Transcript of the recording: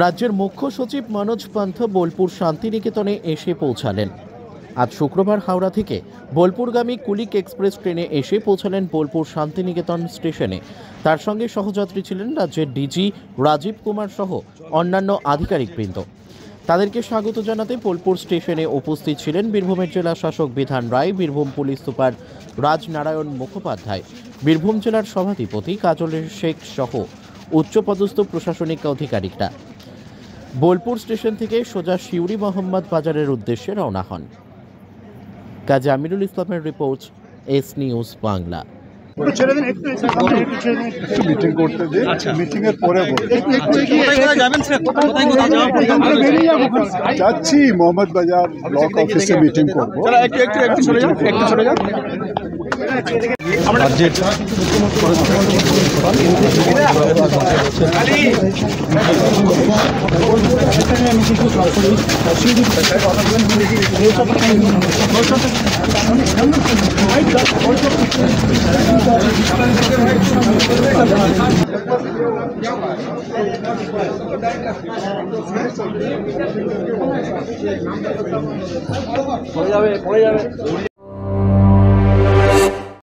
রাজ্যের মুখ্য সচিব মনোজ পান্থ বোলপুর শান্তিনিকেতনে এসে পৌঁছালেন। আজ শুক্রবার হাওড়া থেকে বোলপুরগামী কুলিক এক্সপ্রেস ট্রেনে এসে পৌঁছালেন বোলপুর শান্তিনিকেতন স্টেশনে। তার সঙ্গে সহযাত্রী ছিলেন রাজ্যের ডিজি রাজীব কুমার সহ অন্যান্য আধিকারিকবৃন্দ। তাদেরকে স্বাগত জানাতে বোলপুর স্টেশনে উপস্থিত ছিলেন বীরভূমের জেলা শাসক বিধান রায়, বীরভূম পুলিশ সুপার রাজনারায়ণ মুখোপাধ্যায়, বীরভূম জেলার সভাধিপতি কাজল শেখ সহ উচ্চপদস্থ প্রশাসনিক আধিকারিকরা। বোলপুর স্টেশন থেকে সোজা শিউরি মোহাম্মদ বাজারের উদ্দেশ্যে রওনা হন। কাজী আমিরুল ইসলামের report, S news Bangla. Meeting করতে দিন, মিটিং এর পরে যাচ্ছি মোহাম্মদ বাজার ব্লক অফিসে মিটিং করবো। পড়ে যাবে